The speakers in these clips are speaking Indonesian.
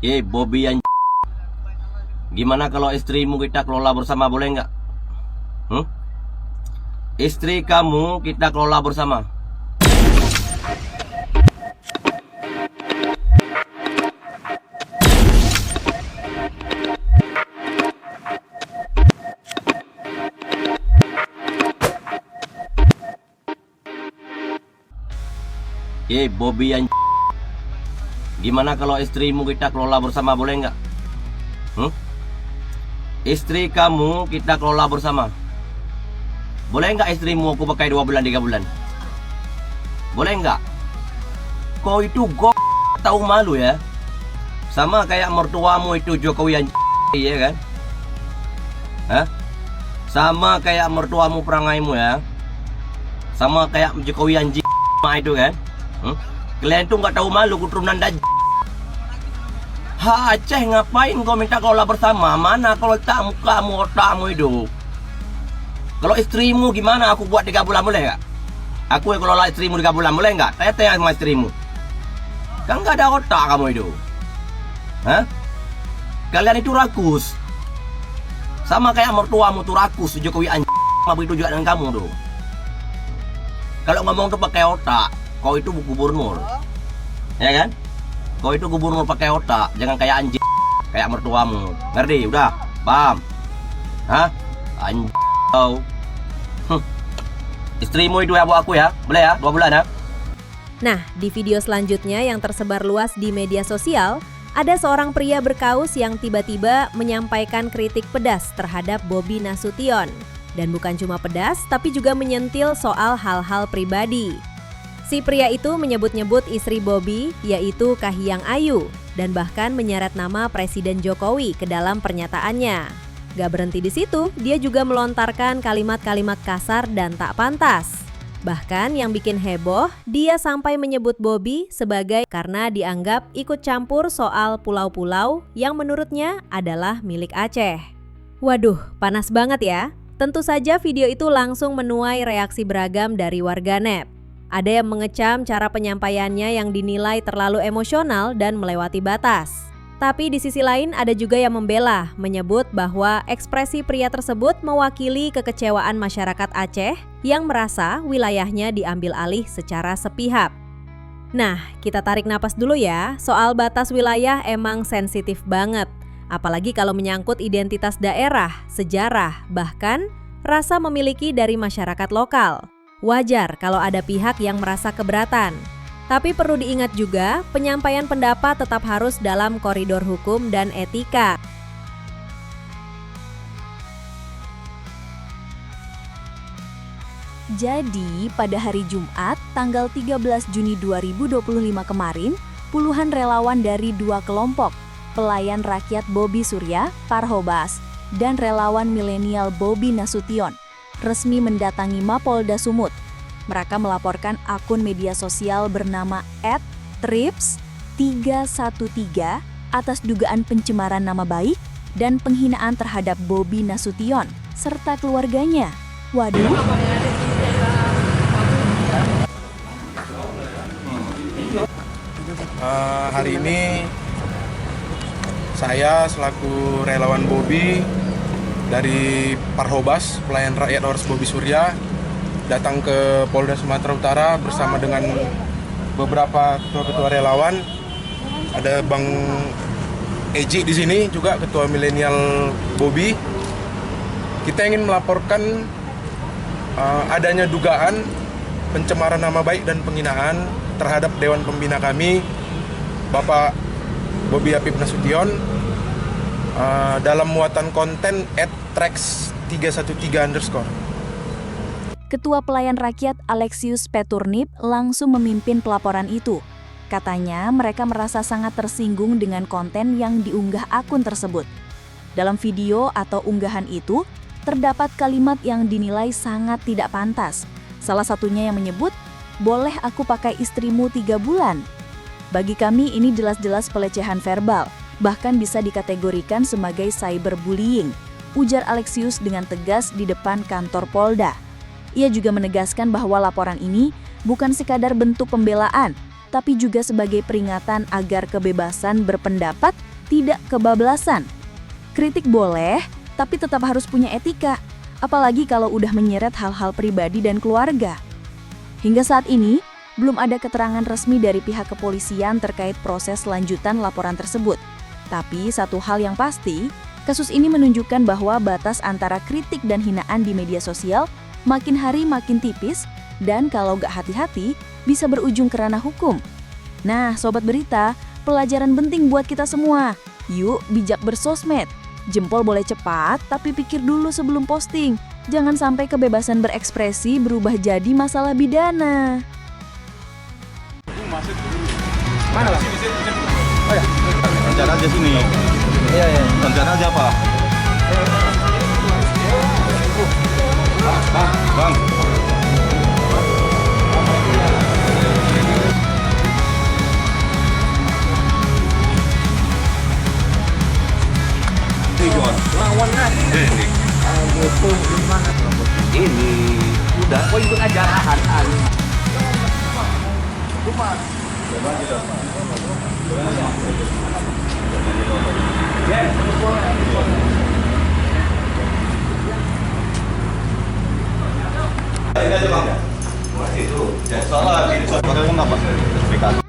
Bobby yang gimana kalau istrimu kita kelola bersama, boleh nggak? Istri kamu kita kelola bersama. Bobby yang gimana kalau istrimu kita kelola bersama, boleh nggak? Istri kamu kita kelola bersama. Boleh nggak istrimu aku pakai 2 bulan 3 bulan? Boleh nggak? Kau itu tahu malu ya? Sama kayak mertuamu itu Jokowi yang ya kan? Sama kayak mertuamu perangaimu ya? Sama kayak Jokowi yang itu kan? Kalian tuh nggak tahu malu, keturunan Aceh, ngapain kau minta kelola bersama? Mana kalau tak mukamu, otakmu itu? Kalau istrimu gimana? Aku buat 3 bulan boleh nggak? Aku yang kelola istrimu 3 bulan boleh nggak? Tanya sama istrimu. Kan nggak ada otak kamu itu. Kalian itu rakus. Sama kayak mertuamu tuh rakus, Jokowi begitu juga dengan kamu tuh. Kalau ngomong tuh pakai otak, kau itu gubernur. Ya kan? Kau itu gubernur pakai otak, jangan kayak anjing, kayak mertuamu. Ngerti? Udah? Paham? Anjing kau. Istrimu itu ya buat aku ya? Boleh ya? 2 bulan ya? Nah, di video selanjutnya yang tersebar luas di media sosial, ada seorang pria berkaus yang tiba-tiba menyampaikan kritik pedas terhadap Bobby Nasution. Dan bukan cuma pedas, tapi juga menyentil soal hal-hal pribadi. Si pria itu menyebut-nyebut istri Bobby, yaitu Kahiyang Ayu, dan bahkan menyeret nama Presiden Jokowi ke dalam pernyataannya. Gak berhenti di situ, dia juga melontarkan kalimat-kalimat kasar dan tak pantas. Bahkan yang bikin heboh, dia sampai menyebut Bobby sebagai karena dianggap ikut campur soal pulau-pulau yang menurutnya adalah milik Aceh. Waduh, panas banget ya. Tentu saja video itu langsung menuai reaksi beragam dari warganet. Ada yang mengecam cara penyampaiannya yang dinilai terlalu emosional dan melewati batas. Tapi di sisi lain ada juga yang membela, menyebut bahwa ekspresi pria tersebut mewakili kekecewaan masyarakat Aceh yang merasa wilayahnya diambil alih secara sepihak. Nah, kita tarik napas dulu ya, soal batas wilayah emang sensitif banget. Apalagi kalau menyangkut identitas daerah, sejarah, bahkan rasa memiliki dari masyarakat lokal. Wajar kalau ada pihak yang merasa keberatan. Tapi perlu diingat juga, penyampaian pendapat tetap harus dalam koridor hukum dan etika. Jadi, pada hari Jumat, tanggal 13 Juni 2025 kemarin, puluhan relawan dari 2 kelompok, Pelayan Rakyat Bobby Surya, Parhobas, dan relawan milenial Bobby Nasution, resmi mendatangi Mapolda Sumut. Mereka melaporkan akun media sosial bernama @trips313 atas dugaan pencemaran nama baik dan penghinaan terhadap Bobby Nasution serta keluarganya. Waduh. Hari ini saya selaku relawan Bobby dari Parhobas, Pelayan Rakyat Ors Bobby Surya, datang ke Polda Sumatera Utara bersama dengan beberapa ketua-ketua relawan. Ada Bang Eji di sini juga, ketua milenial Bobby. Kita ingin melaporkan adanya dugaan pencemaran nama baik dan penghinaan terhadap Dewan Pembina kami, Bapak Bobby Apip Nasution, dalam muatan konten @trax313_. Ketua Pelayan Rakyat Alexius Peturnip langsung memimpin pelaporan itu. Katanya mereka merasa sangat tersinggung dengan konten yang diunggah akun tersebut. Dalam video atau unggahan itu, terdapat kalimat yang dinilai sangat tidak pantas. Salah satunya yang menyebut, "Boleh aku pakai istrimu 3 bulan?" Bagi kami ini jelas-jelas pelecehan verbal, bahkan bisa dikategorikan sebagai cyberbullying, ujar Alexius dengan tegas di depan kantor Polda. Ia juga menegaskan bahwa laporan ini bukan sekadar bentuk pembelaan, tapi juga sebagai peringatan agar kebebasan berpendapat tidak kebablasan. Kritik boleh, tapi tetap harus punya etika, apalagi kalau udah menyeret hal-hal pribadi dan keluarga. Hingga saat ini, belum ada keterangan resmi dari pihak kepolisian terkait proses lanjutan laporan tersebut. Tapi satu hal yang pasti, kasus ini menunjukkan bahwa batas antara kritik dan hinaan di media sosial makin hari makin tipis, dan kalau gak hati-hati, bisa berujung ke ranah hukum. Nah, Sobat Berita, pelajaran penting buat kita semua. Yuk, bijak bersosmed. Jempol boleh cepat, tapi pikir dulu sebelum posting. Jangan sampai kebebasan berekspresi berubah jadi masalah pidana. Mana Bang? Oh ya, rencana aja sini. Iya. Rencana aja apa? Bang. Ini John. Lawan aja. Gitu gimana? Ini udah kok ikut aja arahan. Ini aja Bang. Itu. Salah ini pakai apa? Sertifikat.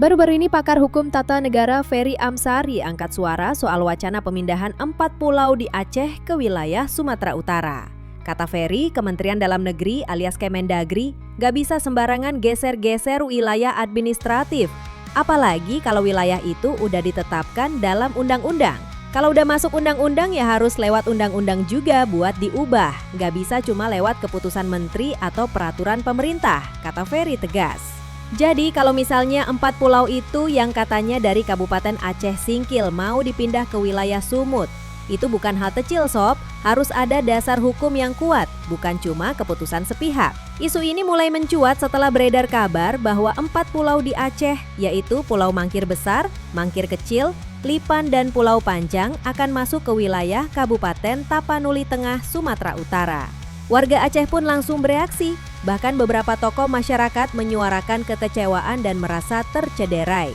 Baru-baru ini pakar hukum tata negara Ferry Amsari angkat suara soal wacana pemindahan 4 pulau di Aceh ke wilayah Sumatera Utara. Kata Ferry, Kementerian Dalam Negeri alias Kemendagri gak bisa sembarangan geser-geser wilayah administratif. Apalagi kalau wilayah itu udah ditetapkan dalam undang-undang. Kalau udah masuk undang-undang ya harus lewat undang-undang juga buat diubah. Gak bisa cuma lewat keputusan menteri atau peraturan pemerintah, kata Ferry tegas. Jadi kalau misalnya 4 pulau itu yang katanya dari Kabupaten Aceh Singkil mau dipindah ke wilayah Sumut, itu bukan hal kecil sob, harus ada dasar hukum yang kuat, bukan cuma keputusan sepihak. Isu ini mulai mencuat setelah beredar kabar bahwa 4 pulau di Aceh, yaitu Pulau Mangkir Besar, Mangkir Kecil, Lipan dan Pulau Panjang akan masuk ke wilayah Kabupaten Tapanuli Tengah, Sumatera Utara. Warga Aceh pun langsung bereaksi, bahkan beberapa tokoh masyarakat menyuarakan kekecewaan dan merasa tercederai.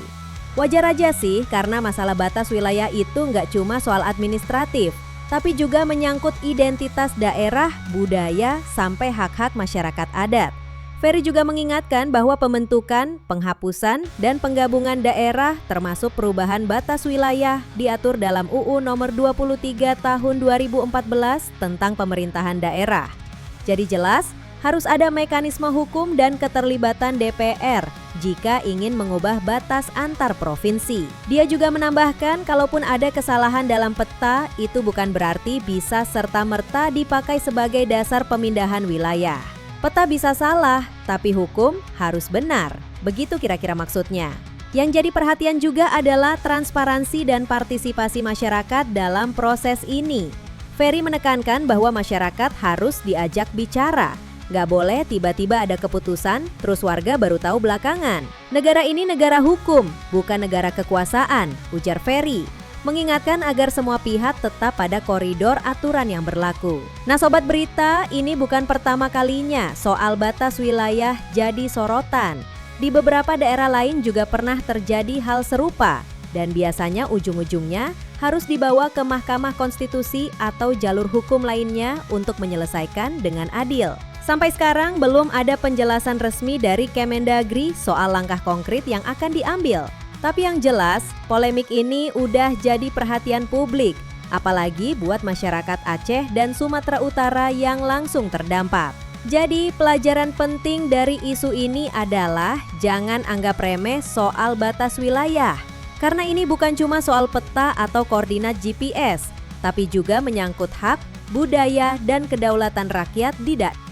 Wajar aja sih karena masalah batas wilayah itu nggak cuma soal administratif, tapi juga menyangkut identitas daerah, budaya, sampai hak-hak masyarakat adat. Ferry juga mengingatkan bahwa pembentukan, penghapusan, dan penggabungan daerah termasuk perubahan batas wilayah diatur dalam UU Nomor 23 Tahun 2014 tentang pemerintahan daerah. Jadi jelas, harus ada mekanisme hukum dan keterlibatan DPR jika ingin mengubah batas antar provinsi. Dia juga menambahkan kalaupun ada kesalahan dalam peta, itu bukan berarti bisa serta-merta dipakai sebagai dasar pemindahan wilayah. Peta bisa salah, tapi hukum harus benar. Begitu kira-kira maksudnya. Yang jadi perhatian juga adalah transparansi dan partisipasi masyarakat dalam proses ini. Ferry menekankan bahwa masyarakat harus diajak bicara. Gak boleh tiba-tiba ada keputusan, terus warga baru tahu belakangan. Negara ini negara hukum, bukan negara kekuasaan, ujar Ferry. Mengingatkan agar semua pihak tetap pada koridor aturan yang berlaku. Nah Sobat Berita, ini bukan pertama kalinya soal batas wilayah jadi sorotan. Di beberapa daerah lain juga pernah terjadi hal serupa. Dan biasanya ujung-ujungnya harus dibawa ke Mahkamah Konstitusi atau jalur hukum lainnya untuk menyelesaikan dengan adil. Sampai sekarang belum ada penjelasan resmi dari Kemendagri soal langkah konkret yang akan diambil. Tapi yang jelas, polemik ini udah jadi perhatian publik, apalagi buat masyarakat Aceh dan Sumatera Utara yang langsung terdampak. Jadi pelajaran penting dari isu ini adalah jangan anggap remeh soal batas wilayah. Karena ini bukan cuma soal peta atau koordinat GPS, tapi juga menyangkut hak, budaya, dan kedaulatan rakyat di daerah.